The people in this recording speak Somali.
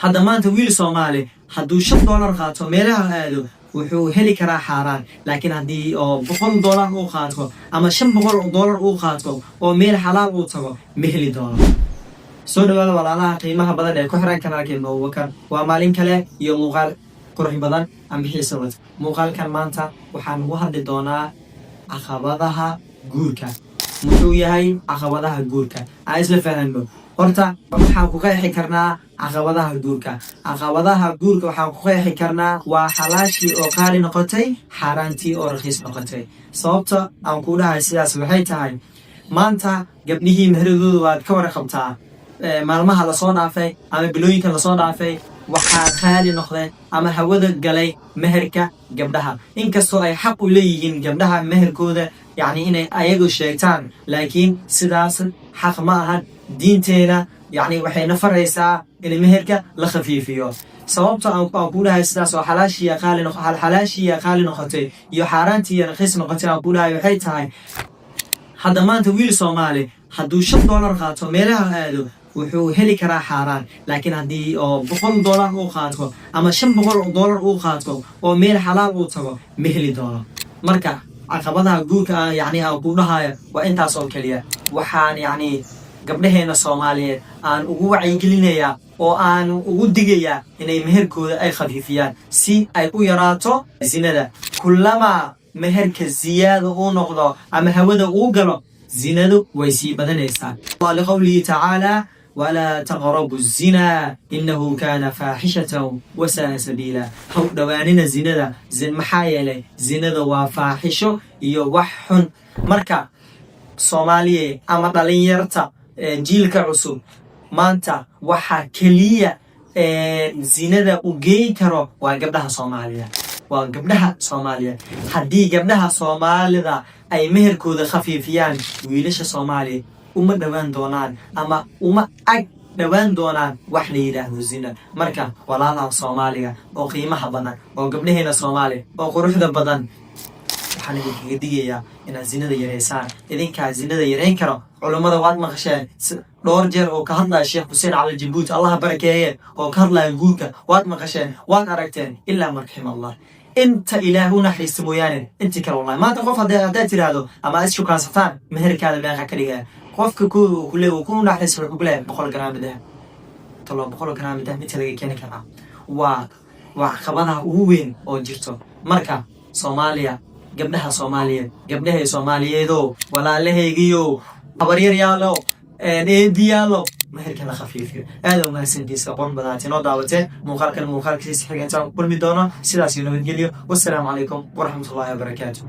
hadda maanta wiil Soomaali hadduu $5 qaato meelaha aado wuxuu heli karaa xaaraan laakiin haddii oo $100 uu qaato ama $500 uu qaato oo meel xalaal uu tago ma heli doono. soo dhawaada walaalaha qiimaha badan ee ku xiran kanaalkeena Abubakar waa maalin kale iyo muuqaal qurux badan aan xiiso leh. muuqaalkan maanta waxaan uga hadli doonaa caqabadaha guurka. muxuu yahay caqabadaha guurka? aan isla fahanno. horta waxaan ku qeexi karnaa caqabadaha guurka. caqabadaha guurka waxaan ku qeexi karnaa waa xalaashii oo qaali noqotay, xaaraantii oo raqiis noqotay. sababta aan ku dhahay sidaas waxay tahay maanta gabdhihii meheradooda waad ka warqabtaa. maalmaha la soo dhaafay ama bilooyinka la soo dhaafay waxaa qaali noqday ama hawada galay meherka gabdhaha. inkastoo ay xaq u leeyihiin gabdhaha meherkooda يعني إني أيجو شيطان لكن سداس حق معها دين تينا يعني وحين فريسا إن مهرك لخفيفيو صوابت أقولها سداس وحلاشي يا خالي حلاشي يا خالي نخطي يا حارنتي يا رخيص نخطي أقولها يحيتها هذا ما أنت ويل صومالي هدو $5 قاطو ميلها هادو wuxuu heli karaa xaaraan laakiin haddii oo $100 uu qaato ama $500 uu qaato oo meel xalaal uu tago ma heli doono. marka caqabadaha guurka يعني aan ku dhahayo waa intaas oo kaliya. waxaan يعني gabdhaheena Soomaaliyeed aan ugu wacyigelinayaa oo aan ugu digayaa inay meherkooda ay khafiifiyaan si ay u yaraato zinada. kullama meherka ziyaada uu noqdo ama hawada uu galo zinadu way sii badanaysaa. qala qawli ta'ala ولا تقربوا الزنا إنه كان فاحشة وساء سبيلا. هو دوانين الزنا زين محايلة زنا وفاحشة يوحن مركا صومالية أما دليرتا جيل كعصو مانتا وحا كلية زنا وجي كرو وقبلها صومالية وقبلها صومالية حدي قبلها صومالية أي مهر كود خفيفيان ويلش صومالي uma dhawaan doonaan ama uma ag dhawaan doonaan wax la yiraahdo zina. marka walaalaha Soomaaliga oo qiimaha badan oo gabdhaheena Soomaali oo quruxda badan waxaan idinkaga digayaa inaad zinada yareysaan. idinkaa zinada yareyn karo culimada waad maqasheen dhowr jeer oo ka hadlaya Sheekh Hussein Al Jabuuti Allah barakeeye oo ka hadlaya guurka waad maqasheen waad aragteen ilaa marxim Allah انت الهنا حيس مويان انت كلا والله ما تقف هذا ترى اما اسشو كاسفان مهرك هذا بيان كليغا قفك كله وكون نحس كله بقول جرام ده طلع بقول جرام ده مثل كان كلام وعقبها وين او جرتو marka Soomaaliya gabdhaha Soomaaliyeed wala lahaygiyo habaryar yaalo eediyaalo meherka la khafiifiyo. aad u mahadsantiisa qoon badaatin oo daawatay muuqaalkiisa xiga inta kulmi doono sidaas iyo nabadgelyo. wassalaamu calaykum wa rahmatullaahi wa barakaatuh.